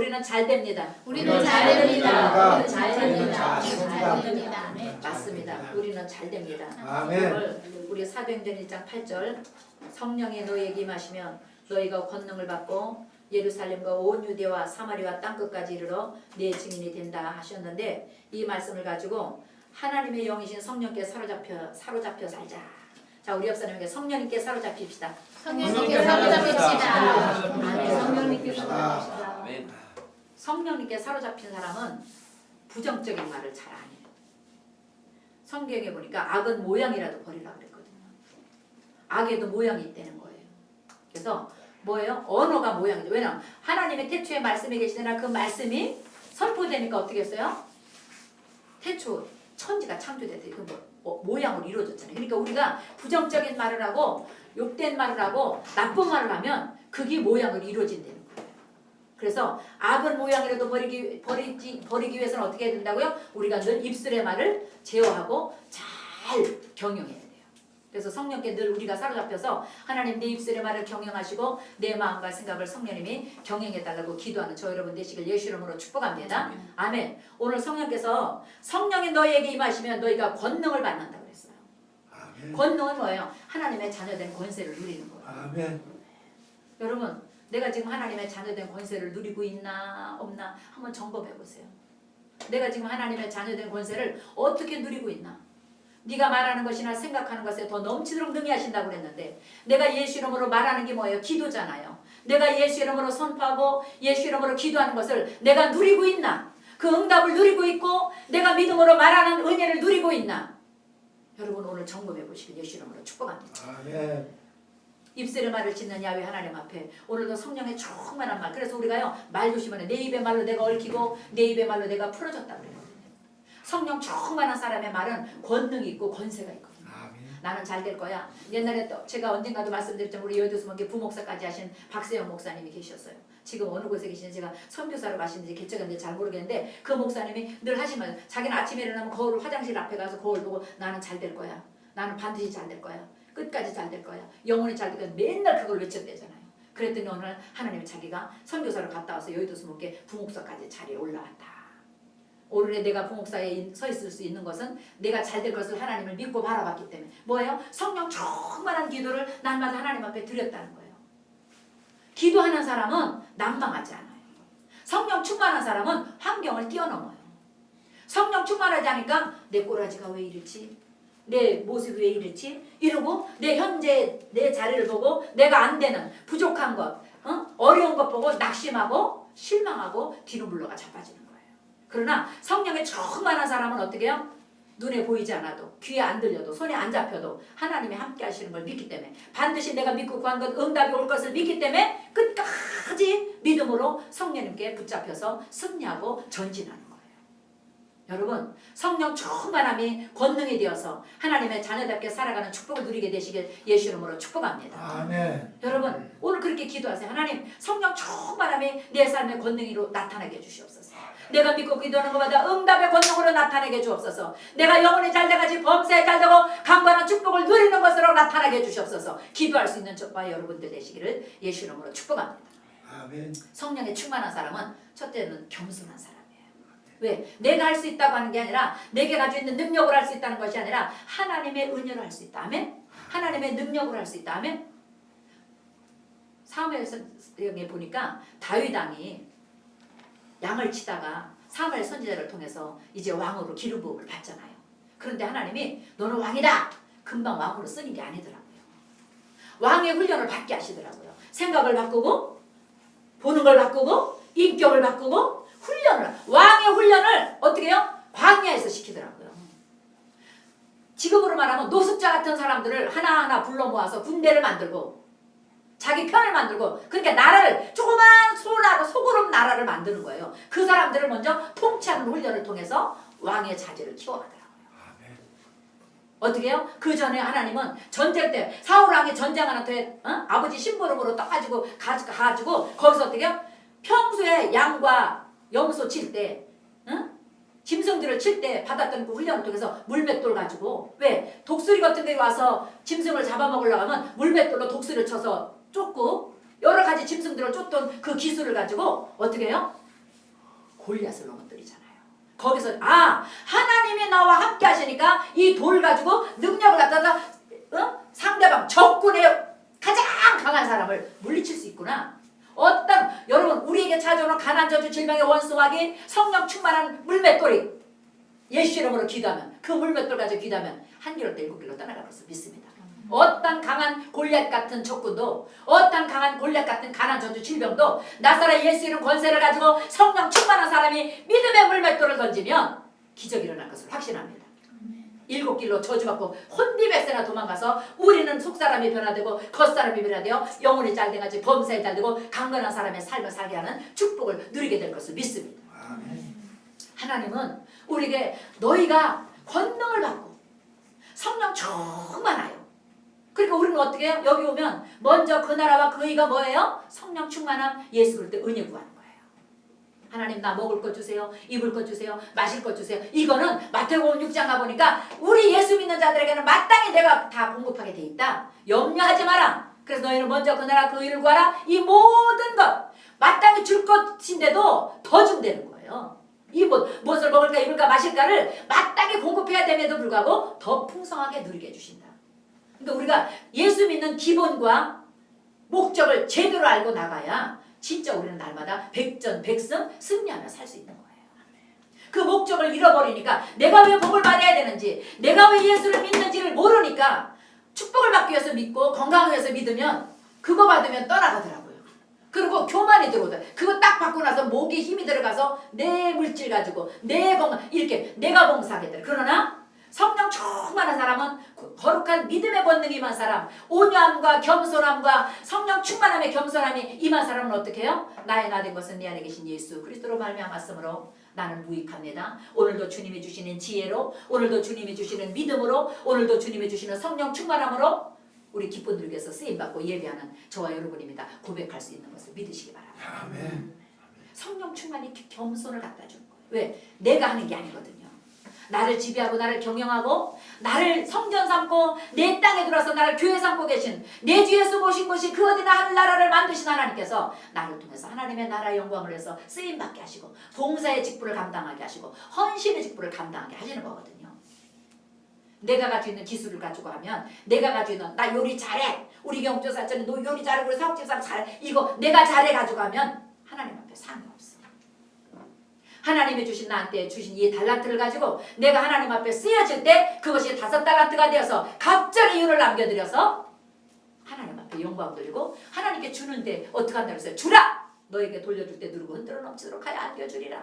우리는 잘 됩니다. 우리는 잘 됩니다. 우리는 잘 됩니다. 잘 됩니다. 네. 맞습니다. 우리는 잘 됩니다. 아멘. 오늘 우리 사도행전 1장 8절 성령이 너희에게 임하시면 너희가 권능을 받고 예루살렘과 온 유대와 사마리아 땅끝까지 이르러 내 증인이 된다 하셨는데 이 말씀을 가지고 하나님의 영이신 성령께 사로잡혀 살자. 자, 우리 옆사람에게 성령님께 사로잡힙시다. 성령님께 사로잡힙시다. 성령님께 사로잡힙시다. 아멘. 성령님께 사로잡힌 사람은 부정적인 말을 잘 안 해요. 성경에 보니까 악은 모양이라도 버리라 그랬거든요. 악에도 모양이 있다는 거예요. 그래서 뭐예요? 언어가 모양이죠. 왜냐하면 하나님의 태초에 말씀이 계시더라 그 말씀이 선포되니까 어떻게 했어요? 태초 천지가 창조됐대. 그 모양으로 이루어졌잖아요. 그러니까 우리가 부정적인 말을 하고 욕된 말을 하고 나쁜 말을 하면 그게 모양으로 이루어진다는 거예요. 그래서 악은 모양이라도 버리기 위해서는 어떻게 해야 된다고요? 우리가 늘 입술의 말을 제어하고 잘 경영해야 돼요. 그래서 성령께 늘 우리가 사로잡혀서 하나님 내 입술의 말을 경영하시고 내 마음과 생각을 성령님이 경영해달라고 기도하는 저 여러분 되시길 예수 이름으로 축복합니다. 아멘. 오늘 성령께서 성령이 너희에게 임하시면 너희가 권능을 받는다 그랬어요. 아멘. 권능은 뭐예요? 하나님의 자녀된 권세를 누리는 거예요. 아멘. 여러분 내가 지금 하나님의 자녀된 권세를 누리고 있나 없나 한번 점검해 보세요. 내가 지금 하나님의 자녀된 권세를 어떻게 누리고 있나? 네가 말하는 것이나 생각하는 것에 더 넘치도록 능히 하신다고 그랬는데 내가 예수 이름으로 말하는 게 뭐예요? 기도잖아요. 내가 예수 이름으로 선포하고 예수 이름으로 기도하는 것을 내가 누리고 있나? 그 응답을 누리고 있고 내가 믿음으로 말하는 은혜를 누리고 있나? 여러분 오늘 점검해 보시길 예수 이름으로 축복합니다. 아멘. 입술의 말을 짓는 야훼 하나님 앞에 오늘도 성령의 충만한 말. 그래서 우리가요 말 조심하네. 내 입의 말로 내가 얽히고 내 입의 말로 내가 풀어졌다 그래요. 성령 충만한 사람의 말은 권능이 있고 권세가 있거든요. 아멘. 나는 잘 될 거야. 옛날에 또 제가 언젠가도 말씀드렸지만 우리 여도수목회 부목사까지 하신 박세영 목사님이 계셨어요. 지금 어느 곳에 계시는지 제가 선교사로 가시는지 개척했는지 잘 모르겠는데 그 목사님이 늘 하시면 자기는 아침에 일어나면 거울 화장실 앞에 가서 거울 보고 나는 잘 될 거야. 나는 반드시 잘 될 거야. 끝까지 잘 될 거야. 영원히 잘 될 거야. 맨날 그걸 외쳤대잖아요. 그랬더니 오늘 하나님이 자기가 선교사로 갔다 와서 여의도수목회 부목사까지 자리에 올라왔다. 오늘의 내가 부목사에 서 있을 수 있는 것은 내가 잘 될 것을 하나님을 믿고 바라봤기 때문에 뭐예요? 성령 충만한 기도를 날마다 하나님 앞에 드렸다는 거예요. 기도하는 사람은 난망하지 않아요. 성령 충만한 사람은 환경을 뛰어넘어요. 성령 충만하지 않으니까 내 꼬라지가 왜 이렇지? 내 모습이 왜 이렇지? 이러고 내 현재 내 자리를 보고 내가 안 되는 부족한 것, 어려운 것 보고 낙심하고 실망하고 뒤로 물러가 자빠지는 거예요. 그러나 성령의 충만한 사람은 어떻게 해요? 눈에 보이지 않아도 귀에 안 들려도 손에 안 잡혀도 하나님이 함께 하시는 걸 믿기 때문에 반드시 내가 믿고 구한 것 응답이 올 것을 믿기 때문에 끝까지 믿음으로 성령님께 붙잡혀서 승리하고 전진하는 거예요. 여러분 성령 충만함이 권능이 되어서 하나님의 자녀답게 살아가는 축복을 누리게 되시길 예수 이름으로 축복합니다. 아멘. 여러분 오늘 그렇게 기도하세요. 하나님 성령 충만함이 내 삶의 권능으로 나타나게 해주시옵소서. 내가 믿고 기도하는 것마다 응답의 권능으로 나타나게 해주옵소서. 내가 영혼이 잘돼가지고 범사에 잘되고 강건한 축복을 누리는 것으로 나타나게 해주시옵소서. 기도할 수 있는 저와 여러분들 되시기를 예수 이름으로 축복합니다. 아멘. 성령에 충만한 사람은 첫째는 겸손한 사람이에요. 왜? 내가 할 수 있다고 하는 게 아니라 내게 가지고 있는 능력으로 할 수 있다는 것이 아니라 하나님의 은혜로 할 수 있다. 아멘? 하나님의 능력으로 할 수 있다. 아멘? 사무엘서에 보니까 다윗 왕이 양을 치다가 사무엘 선지자를 통해서 이제 왕으로 기름 부음을 받잖아요. 그런데 하나님이 너는 왕이다. 금방 왕으로 쓰는 게 아니더라고요. 왕의 훈련을 받게 하시더라고요. 생각을 바꾸고 보는 걸 바꾸고 인격을 바꾸고 훈련을 왕의 훈련을 어떻게 해요? 광야에서 시키더라고요. 지금으로 말하면 노숙자 같은 사람들을 하나하나 불러 모아서 군대를 만들고 자기 편을 만들고 그러니까 나라를 조그만 소그룹 나라를 만드는 거예요. 그 사람들을 먼저 통치하는 훈련을 통해서 왕의 자질을 키워가더라고요. 아멘. 어떻게 해요? 그 전에 하나님은 전쟁 때 사울 왕이 전쟁하는 때 아버지 심부름으로 떠가지고 가지고 거기서 어떻게 해요? 평소에 양과 염소 칠 때 짐승들을 칠 때 받았던 그 훈련을 통해서 물맷돌 가지고 왜? 독수리 같은 데 와서 짐승을 잡아먹으려고 하면 물맷돌로 독수리를 쳐서 쫓고 여러 가지 짐승들을 쫓던 그 기술을 가지고 어떻게 해요? 골리앗을 넘어뜨리잖아요. 거기서 하나님이 나와 함께 하시니까 이 돌 가지고 능력을 갖다가 상대방 적군의 가장 강한 사람을 물리칠 수 있구나. 여러분 우리에게 찾아오는 가난 저주 질병의 원수마귀 성령 충만한 물맷돌이 예수 이름으로 기도하면 그 물맷돌 가지고 기도하면 한 길로 또 7길로 떠나갈 것을 믿습니다. 어떤 강한 골리앗 같은 적군도 어떤 강한 골리앗 같은 가난 저주 질병도 나사렛 예수 이름 권세를 가지고 성령 충만한 사람이 믿음의 물맷돌을 던지면 기적이 일어날 것을 확신합니다. 7길로 저주받고 혼비백세나 도망가서 우리는 속사람이 변화되고 겉사람이 변화되어 영혼이 잘돼가지 범사에 잘되고 강건한 사람의 삶을 살게 하는 축복을 누리게 될 것을 믿습니다. 아멘. 하나님은 우리에게 너희가 권능을 받고 성령 충만하여 그러니까 우리는 어떻게 해요? 여기 오면 먼저 그 나라와 그 의가 뭐예요? 성령 충만한 예수 그리스도 은혜 구하는 거예요. 하나님 나 먹을 것 주세요. 입을 것 주세요. 마실 것 주세요. 이거는 마태복음 6장 가보니까 우리 예수 믿는 자들에게는 마땅히 내가 다 공급하게 돼 있다. 염려하지 마라. 그래서 너희는 먼저 그 나라 그 의를 구하라. 이 모든 것 마땅히 줄 것인데도 더 준다는 거예요. 이 무엇을 먹을까 입을까 마실까를 마땅히 공급해야 됨에도 불구하고 더 풍성하게 누리게 해주신다. 그러니까 우리가 예수 믿는 기본과 목적을 제대로 알고 나가야 진짜 우리는 날마다 백전백승 승리하며 살 수 있는 거예요. 그 목적을 잃어버리니까 내가 왜 복을 받아야 되는지 내가 왜 예수를 믿는지를 모르니까 축복을 받기 위해서 믿고 건강하기 위해서 믿으면 그거 받으면 떠나가더라고요. 그리고 교만이 들어오다. 그거 딱 받고 나서 목에 힘이 들어가서 내 물질 가지고 내 건강 이렇게 내가 봉사하게 돼. 그러나 성령 충만한 사람은 거룩한 믿음의 권능이 임한 사람 온유함과 겸손함과 성령 충만함의 겸손함이 임한 사람은 어떻게 해요? 나의 나 된 것은 내 안에 계신 예수 그리스도로 말미암았으므로 나는 무익합니다. 오늘도 주님이 주시는 지혜로 오늘도 주님이 주시는 믿음으로 오늘도 주님이 주시는 성령 충만함으로 우리 기쁜 들에서 쓰임받고 예배하는 저와 여러분입니다. 고백할 수 있는 것을 믿으시기 바랍니다. 아멘. 성령 충만히 겸손을 갖다 주는 거예요. 왜? 내가 하는 게 아니거든요. 나를 지배하고 나를 경영하고 나를 성전 삼고 내 땅에 들어와서 나를 교회 삼고 계신 내 주 예수 모신 곳이 그 어디나 하늘나라를 만드신 하나님께서 나를 통해서 하나님의 나라의 영광을 해서 쓰임받게 하시고 봉사의 직분을 감당하게 하시고 헌신의 직분을 감당하게 하시는 거거든요. 내가 가지고 있는 기술을 가지고 하면 내가 가지고 있는 나 요리 잘해 우리 경조사처럼 너 요리 잘하고 우리 사업집 사람 잘해 이거 내가 잘해 가지고 하면 하나님 앞에 상이 없어. 하나님이 주신 나한테 주신 이 달란트를 가지고 내가 하나님 앞에 쓰여질 때 그것이 5달란트가 되어서 갑절의 이윤을 남겨드려서 하나님 앞에 영광 돌리고 하나님께 주는데 어떻게 한다고 했어요? 주라! 너에게 돌려줄 때 누르고 흔들어 넘치도록 하여 안겨주리라.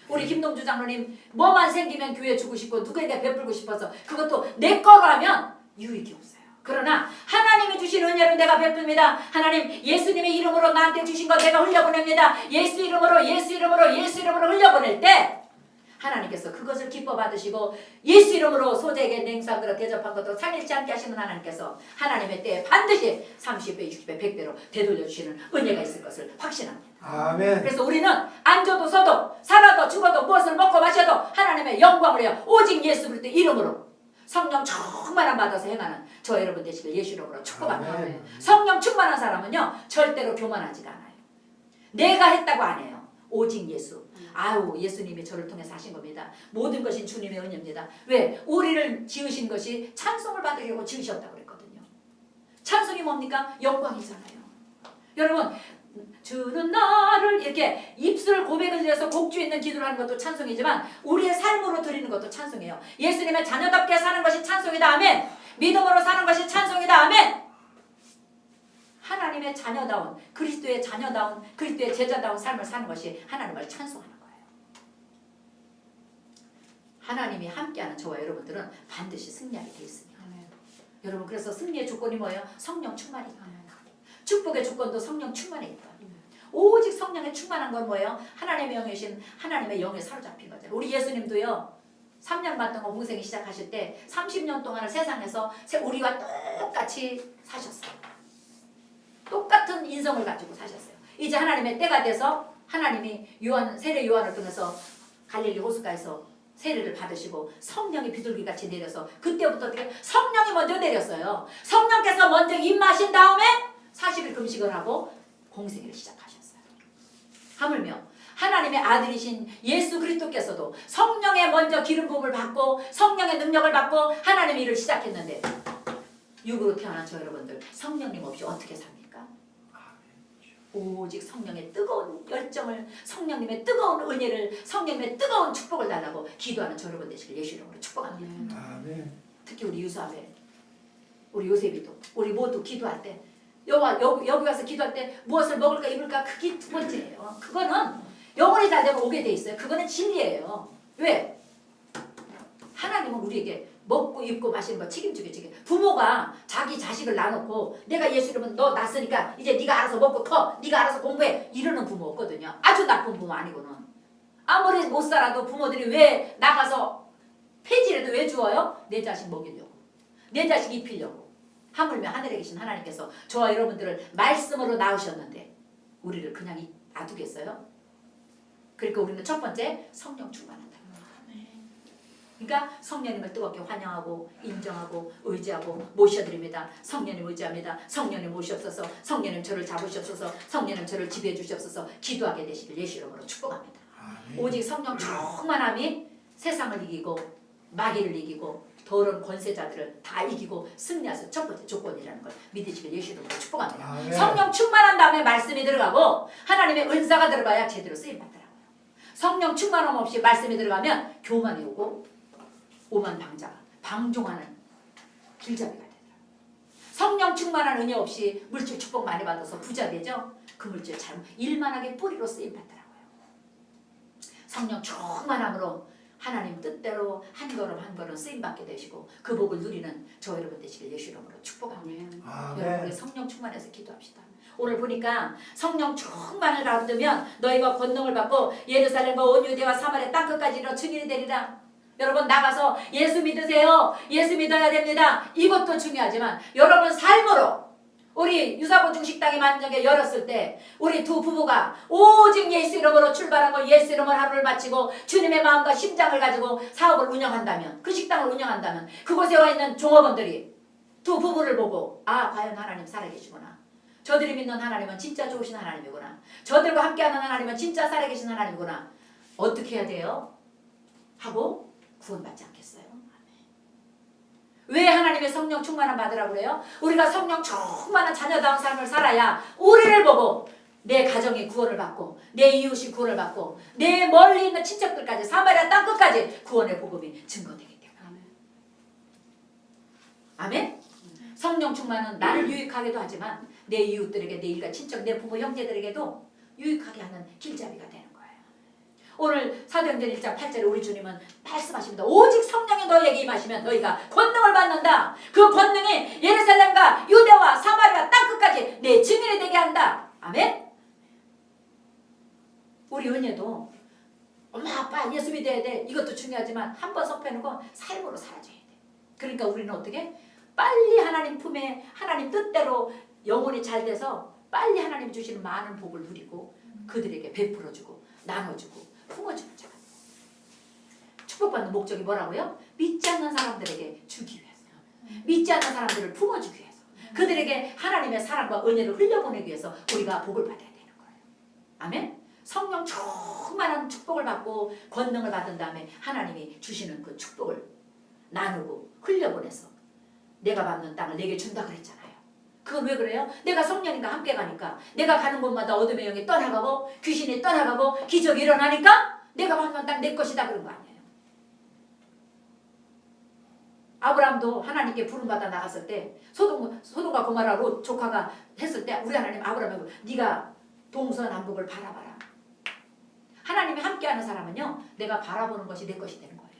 우리 김동주 장로님 뭐만 생기면 교회 주고 싶고 누구에게 베풀고 싶어서 그것도 내 거로 하면 유익이 없어요. 그러나 하나님이 주신 은혜를 내가 베풉니다. 하나님 예수님의 이름으로 나한테 주신 거 내가 흘려보냅니다. 예수 이름으로 흘려보낼 때 하나님께서 그것을 기뻐 받으시고 예수 이름으로 소재에게 냉수한 그릇 대접한 것도 상일치 않게 하시는 하나님께서 하나님의 때에 반드시 30배, 60배, 100배로 되돌려주시는 은혜가 있을 것을 확신합니다. 아멘. 그래서 우리는 앉아도 서도 살아도 죽어도 무엇을 먹고 마셔도 하나님의 영광을 해요. 오직 예수 그리스도 이름으로 성령 충만함 받아서 행하는 저 여러분 되시길 예수 이름으로 축복합니다. 아멘. 성령 충만한 사람은요 절대로 교만하지가 않아요. 내가 했다고 안 해요. 오직 예수. 아우 예수님이 저를 통해서 하신 겁니다. 모든 것이 주님의 은혜입니다. 왜? 우리를 지으신 것이 찬송을 받으려고 지으셨다고 그랬거든요. 찬송이 뭡니까? 영광이잖아요. 여러분 주는 나를 이렇게 입술 고백을 드려서 곡주 있는 기도를 하는 것도 찬송이지만 우리의 삶으로 드리는 것도 찬송이에요. 예수님의 자녀답게 사는 것이 찬송이다. 아멘. 믿음으로 사는 것이 찬송이다. 아멘. 하나님의 자녀다운 그리스도의 자녀다운 그리스도의 제자다운 삶을 사는 것이 하나님을 찬송하는 거예요. 하나님이 함께하는 저와 여러분들은 반드시 승리하게 되어 있습니다. 여러분 그래서 승리의 조건이 뭐예요? 성령 충만이다. 축복의 조건도 성령 충만에 있다. 오직 성령에 충만한 건 뭐예요? 하나님의 영이신 하나님의 영에 사로잡힌 거죠. 우리 예수님도요. 3년 반 동안 공생이 시작하실 때 30년 동안을 세상에서 우리와 똑같이 사셨어요. 똑같은 인성을 가지고 사셨어요. 이제 하나님의 때가 돼서 하나님이 세례 요한을 통해서 갈릴리 호숫가에서 세례를 받으시고 성령이 비둘기같이 내려서 그때부터 어떻게 성령이 먼저 내렸어요. 성령께서 먼저 입마신 다음에 40일 금식을 하고 공생애를 시작하셨어요. 하물며 하나님의 아들이신 예수 그리스도께서도 성령의 먼저 기름 부음을 받고 성령의 능력을 받고 하나님의 일을 시작했는데 육으로 태어난 저 여러분들 성령님 없이 어떻게 삽니까? 오직 성령의 뜨거운 열정을, 성령님의 뜨거운 은혜를, 성령님의 뜨거운 축복을 달라고 기도하는 저 여러분 되시길 예수 이름으로 축복합니다. 아멘. 특히 우리 유사벨, 우리 요셉이도, 우리 모두 기도할 때 여기 와서 기도할 때 무엇을 먹을까 입을까 그게 두 번째예요. 그거는 영혼이 잘 되면 오게 돼 있어요. 그거는 진리예요. 왜? 하나님은 우리에게 먹고 입고 마시는 거 책임지게 지게. 부모가 자기 자식을 놔놓고 내가 예수 이름은 너 낳았으니까 이제 네가 알아서 먹고 커, 네가 알아서 공부해 이러는 부모 없거든요. 아주 나쁜 부모 아니고는. 아무리 못 살아도 부모들이 왜 나가서 폐지라도 왜 주어요? 내 자식 먹이려고, 내 자식 입히려고. 하물며 하늘에 계신 하나님께서 저와 여러분들을 말씀으로 낳으셨는데 우리를 그냥 놔두겠어요? 그러니까 우리는 첫 번째 성령 충만한다. 그러니까 성령님을 뜨겁게 환영하고 인정하고 의지하고 모셔드립니다. 성령님 의지합니다. 성령님 모시옵소서. 성령님 저를 잡으시옵소서. 성령님 저를 지배해 주시옵소서. 기도하게 되시길 예수 이름으로 축복합니다. 아멘. 오직 성령 충만함이 세상을 이기고 마귀를 이기고 더러운 권세자들을 다 이기고 승리하는 첫 번째 조건이라는 걸 믿으시길 예수 이름으로 축복합니다. 아멘. 성령 충만한 다음에 말씀이 들어가고 하나님의 은사가 들어가야 제대로 쓰임받더라고요. 성령 충만함 없이 말씀이 들어가면 교만이 오고 오만방자가 방종하는 길잡이가 되더라고요. 성령 충만한 은혜 없이 물질 축복 많이 받아서 부자 되죠. 그 물질 잘못 일만하게 뿌리로 쓰임받더라고요. 성령 충만함으로 하나님 뜻대로 한 걸음 한 걸음 쓰임받게 되시고 그 복을 누리는 저 여러분 되시길 예수 이름으로 축복합니다. 아멘. 여러분 우리 성령 충만해서 기도합시다. 오늘 보니까 성령 충만을 받으면 너희가 권능을 받고 예루살렘과 온 유대와 사마리아 땅끝까지 이르러 증인이 되리라. 여러분 나가서 예수 믿으세요. 예수 믿어야 됩니다. 이것도 중요하지만 여러분 삶으로 우리 유사보 중식당이 만약에 열었을 때 우리 두 부부가 오직 예수 이름으로 출발하고 예수 이름으로 하루를 마치고 주님의 마음과 심장을 가지고 사업을 운영한다면 그 식당을 운영한다면 그곳에 와 있는 종업원들이 두 부부를 보고 아 과연 하나님 살아계시구나. 저들이 믿는 하나님은 진짜 좋으신 하나님이구나. 저들과 함께하는 하나님은 진짜 살아계신 하나님이구나. 어떻게 해야 돼요? 하고 구원받지 않겠어요? 왜 하나님의 성령 충만함 받으라고 그래요? 우리가 성령 충만한 자녀다운 삶을 살아야 우리를 보고 내 가정이 구원을 받고 내 이웃이 구원을 받고 내 멀리 있는 친척들까지 사마리아 땅끝까지 구원의 복음이 증거되기 때문에. 아멘? 성령 충만은 나를 유익하게도 하지만 내 이웃들에게 내 일가 친척 내 부모 형제들에게도 유익하게 하는 길잡이가 되는 거예요. 오늘 사도행전 1장 8절에 우리 주님은 말씀하십니다. 오직 성령이 너희에게 임하시면 너희가 권능을 받는다. 그 권능이 예루살렘과 유대와 사마리아 땅끝까지 내 증인이 되게 한다. 아멘? 우리 은혜도 엄마 아빠 예수 믿어야 돼. 이것도 중요하지만 한 번 선포해놓고 삶으로 살아줘야 돼. 그러니까 우리는 어떻게? 빨리 하나님 품에 하나님 뜻대로 영혼이 잘 돼서 빨리 하나님 주시는 많은 복을 누리고 그들에게 베풀어주고 나눠주고 품어주는 자가 축복받는 목적이 뭐라고요? 믿지 않는 사람들에게 주기 위해서 믿지 않는 사람들을 품어주기 위해서 그들에게 하나님의 사랑과 은혜를 흘려보내기 위해서 우리가 복을 받아야 되는 거예요. 아멘? 성령 충만한 축복을 받고 권능을 받은 다음에 하나님이 주시는 그 축복을 나누고 흘려보내서 내가 받는 땅을 내게 준다 그랬잖아요. 그건 왜 그래요? 내가 성령님과 함께 가니까 내가 가는 곳마다 어둠의 영이 떠나가고 귀신이 떠나가고 기적이 일어나니까 내가 받는 땅 내 것이다 그런 거 아니에요. 아브라함도 하나님께 부름받아 나갔을 때 소돔과 고모라 롯 조카가 했을 때 우리 하나님 아브라함에게 네가 동서남북을 바라봐라. 하나님이 함께하는 사람은요 내가 바라보는 것이 내 것이 되는 거예요.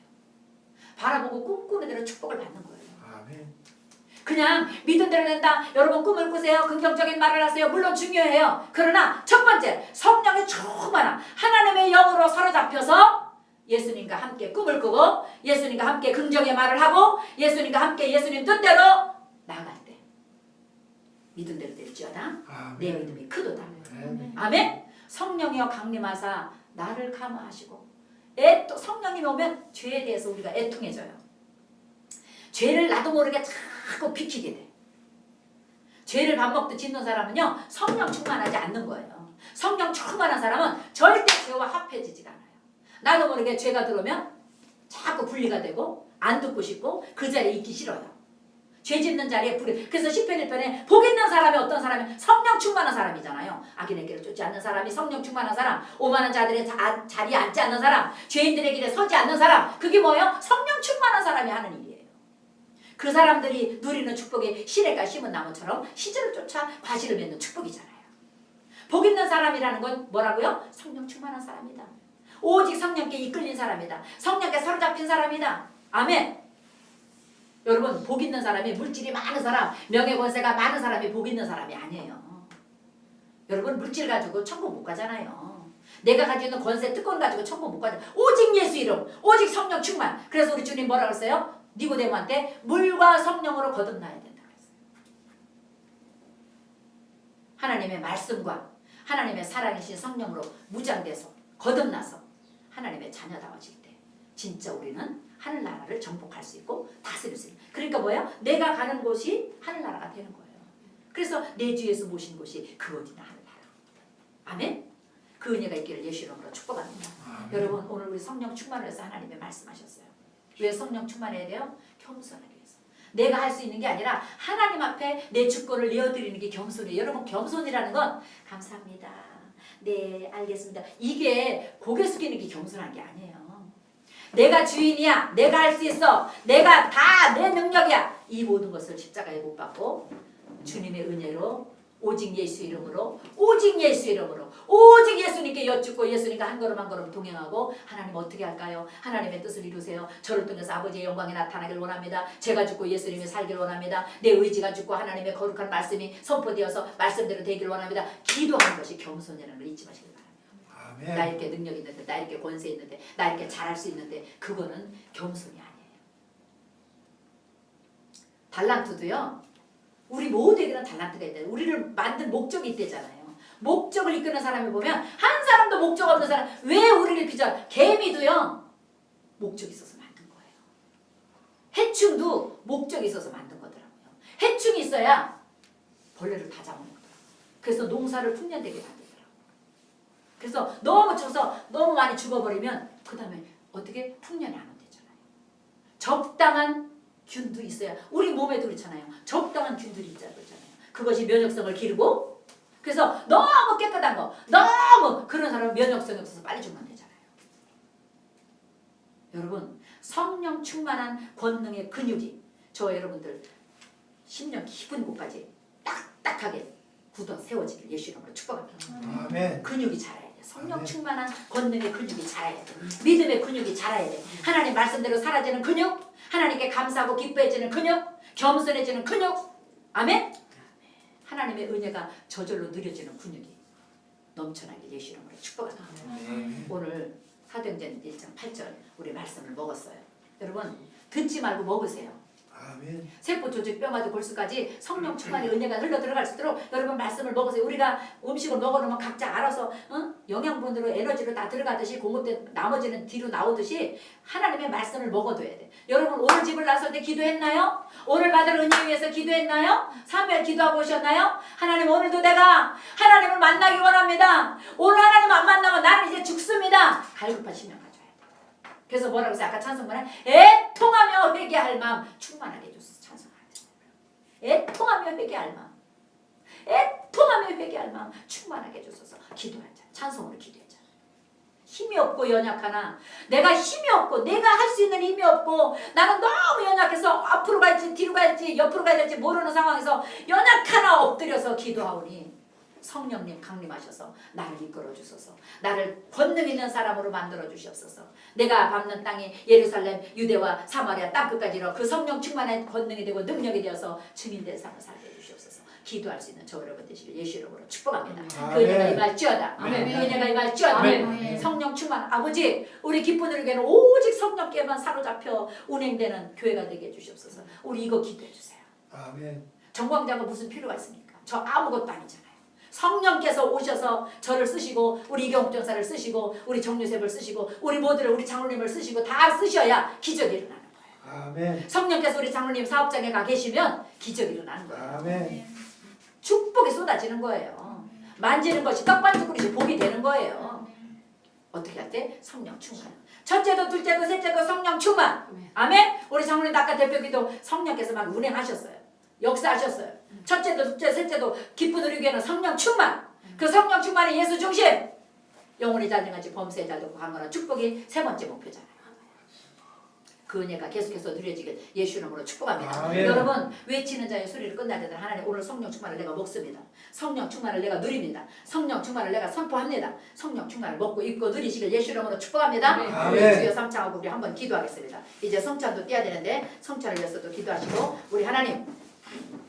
바라보고 꿈꾸는 대로 축복을 받는 거예요. 아멘. 그냥 믿은 대로 된다. 여러분 꿈을 꾸세요. 긍정적인 말을 하세요. 물론 중요해요. 그러나 첫 번째 성령의 충만함 하나님의 영으로 사로잡혀서 예수님과 함께 꿈을 꾸고 예수님과 함께 긍정의 말을 하고 예수님과 함께 예수님 뜻대로 나아갈 때 믿은 대로 될지어다. 내 믿음이 크도다. 아멘. 성령이여 강림하사 나를 감화하시고 성령님이 오면 죄에 대해서 우리가 애통해져요. 죄를 나도 모르게 자꾸 비키게 돼. 죄를 밥 먹듯 짓는 사람은요 성령 충만하지 않는 거예요. 성령 충만한 사람은 절대 죄와 합해지질 않아요. 나도 모르게 죄가 들어오면 자꾸 분리가 되고 안 듣고 싶고 그 자리에 있기 싫어요. 죄 짓는 자리에 불이. 그래서 10편 1편에 복 있는 사람이 어떤 사람이 성령 충만한 사람이잖아요. 악인의 길을 쫓지 않는 사람이 성령 충만한 사람, 오만한 자들의 자리에 앉지 않는 사람, 죄인들의 길에 서지 않는 사람. 그게 뭐예요? 성령 충만한 사람이 하는 일이에요. 그 사람들이 누리는 축복이 시냇가 심은 나무처럼 시절을 쫓아 과실을 맺는 축복이잖아요. 복 있는 사람이라는 건 뭐라고요? 성령 충만한 사람이다. 오직 성령께 이끌린 사람이다. 성령께 사로잡힌 사람이다. 아멘. 여러분, 복 있는 사람이 물질이 많은 사람, 명예 권세가 많은 사람이 복 있는 사람이 아니에요. 여러분, 물질 가지고 천국 못 가잖아요. 내가 가지고 있는 권세, 특권 가지고 천국 못 가잖아요. 오직 예수 이름, 오직 성령 충만. 그래서 우리 주님 뭐라고 했어요? 니고데모한테 물과 성령으로 거듭나야 된다고 했어요. 하나님의 말씀과 하나님의 살아계신 성령으로 무장돼서 거듭나서 하나님의 자녀다워질 때 진짜 우리는 하늘나라를 정복할 수 있고 다스릴 수 있는. 그러니까 뭐예요? 내가 가는 곳이 하늘나라가 되는 거예요. 그래서 내 주에서 모신 곳이 그곳이나 하늘나라. 아멘. 그 은혜가 있기를 예수 이름으로 축복합니다. 여러분, 오늘 우리 성령 충만을 해서 하나님의 말씀하셨어요. 왜 성령 충만해야 돼요? 겸손하기 위해서. 내가 할 수 있는 게 아니라 하나님 앞에 내 주권을 내어드리는 게 겸손이에요. 여러분, 겸손이라는 건 감사합니다. 네, 알겠습니다. 이게 고개 숙이는 게 겸손한 게 아니에요. 내가 주인이야. 내가 할 수 있어. 내가 다 내 능력이야. 이 모든 것을 십자가에 못 박고 주님의 은혜로 오직 예수 이름으로 오직 예수 이름으로 오직 예수님께 여쭙고 예수님과 한 걸음 한 걸음 동행하고 하나님 어떻게 할까요? 하나님의 뜻을 이루세요. 저를 통해서 아버지의 영광이 나타나길 원합니다. 제가 죽고 예수님이 살길 원합니다. 내 의지가 죽고 하나님의 거룩한 말씀이 선포되어서 말씀대로 되길 원합니다. 기도하는 것이 겸손이라는 걸 잊지 마시길 바랍니다. 아멘. 나 이렇게 능력 있는데, 나 이렇게 권세 있는데, 나 이렇게 잘할 수 있는데 그거는 겸손이 아니에요. 달란트도요. 우리 모두에게는 달란트가 있다. 우리를 만든 목적이 있대잖아요. 목적을 이끄는 사람을 보면 한 사람도 목적 없는 사람. 왜 우리를 빚어? 개미도요. 목적이 있어서 만든 거예요. 해충도 목적이 있어서 만든 거더라고요. 해충이 있어야 벌레를 다 잡아먹더라고요. 그래서 농사를 풍년되게 만들더라고요. 그래서 너무 쳐서 너무 많이 죽어버리면 그 다음에 어떻게 풍년이 안 온대잖아요. 적당한 균도 있어야. 우리 몸에도 그렇잖아요. 적당한 균들이 있잖아요. 그것이 면역성을 기르고. 그래서 너무 깨끗한 거, 너무 그런 사람은 면역성이 없어서 빨리 죽으면 되잖아요. 여러분, 성령 충만한 권능의 근육이 저 여러분들 10년 깊은 곳까지 딱딱하게 굳어 세워지길 예수 이름으로 축복합니다. 아멘. 근육이 자라야 돼. 성령 아멘. 충만한 권능의 근육이 자라야 돼. 믿음의 근육이 자라야 돼. 하나님 말씀대로 사라지는 근육, 하나님께 감사하고 기뻐해지는 근육, 겸손해지는 근육. 아멘. 하나님의 은혜가 저절로 누려지는 근육이 넘쳐나길 예수 이름으로 축복합니다. 오늘 사도행전 1장 8절 우리 말씀을 먹었어요. 여러분, 듣지 말고 먹으세요. 아멘. 세포 조직 뼈마디 골수까지 성령 충만의 은혜가 흘러 들어갈 수 있도록 여러분 말씀을 먹으세요. 우리가 음식을 먹어놓으면 각자 알아서 영양분으로 에너지로 다 들어가듯이 공급된 나머지는 뒤로 나오듯이 하나님의 말씀을 먹어둬야 돼. 여러분, 오늘 집을 나설 때 기도했나요? 오늘 받을 은혜 위해서 기도했나요? 사무엘 기도하고 오셨나요? 하나님, 오늘도 내가 하나님을 만나기 원합니다. 오늘 하나님 안 만나면 나는 이제 죽습니다. 갈급한 심령 가져야 돼. 그래서 뭐라고 했어요? 아까 찬송문에 애통하며 회개할 마음 충만하게 해줬어. 찬송하는 애통하며 회개할 마음, 애통하며 회개할 마음 충만하게 해줬어서 기도하자. 찬송으로 기도하자. 힘이 없고 연약하나, 내가 힘이 없고 내가 할 수 있는 힘이 없고 나는 너무 연약해서 앞으로 갈지 뒤로 갈지 옆으로 가야 될지 모르는 상황에서 연약하나 엎드려서 기도하오니 성령님 강림하셔서 나를 이끌어 주소서. 나를 권능 있는 사람으로 만들어 주시옵소서. 내가 밟는 땅이 예루살렘, 유대와 사마리아 땅끝까지 이르러 그 성령 충만한 권능이 되고 능력이 되어서 증인된 삶을 살게 해주시옵소서. 기도할 수 있는 저 여러분 되시길 예수 이름으로 축복합니다. 그 은혜가 임할지어다. 그 은혜가 임할지어다. 성령 충만. 아버지, 우리 기쁜 우리에게는 오직 성령께만 사로잡혀 운행되는 교회가 되게 해주시옵소서. 우리 이거 기도해 주세요. 아멘. 정광자가 무슨 필요가 있습니까? 저 아무것도 아니잖아요. 성령께서 오셔서 저를 쓰시고 우리 이경욱 전사를 쓰시고 우리 정유셉을 쓰시고 우리 모두를, 우리 장로님을 쓰시고 다 쓰셔야 기적이 일어나는 거예요. 아멘. 성령께서 우리 장로님 사업장에 가 계시면 기적이 일어나는 거예요. 아멘. 축복이 쏟아지는 거예요. 만지는 것이 떡반죽 그릇이 복이 되는 거예요. 어떻게 할 때? 성령 충만. 첫째도 둘째도 셋째도 성령 충만. 아멘. 우리 장로님 아까 대표기도 성령께서 막 운행하셨어요. 역사하셨어요. 첫째도 둘째 셋째도 기쁜 우리 교회는 성령 충만. 그 성령 충만이 예수 중심. 영혼이 잘된같이 범사에 잘되고 강건한 축복이 세 번째 목표잖아요. 그 은혜가 계속해서 누려지길 예수 이름으로 축복합니다. 아멘. 여러분 외치는 자의 소리를 끝날 때는 하나님 오늘 성령 충만을 내가 먹습니다. 성령 충만을 내가 누립니다. 성령 충만을 내가 선포합니다. 성령 충만을 먹고 입고 누리시길 예수 이름으로 축복합니다. 아멘. 우리 주여 삼창하고 우리 한번 기도하겠습니다. 이제 성찬도 떼야 되는데 성찬을 위해서도 기도하시고 우리 하나님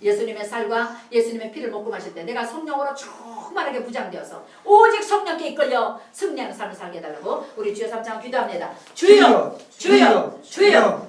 예수님의 살과 예수님의 피를 먹고 마실 때 내가 성령으로 충만하게 부장되어서 오직 성령께 이끌려 승리하는 삶을 살게 해달라고 우리 주여 삼창 기도합니다. 주여 주여 주여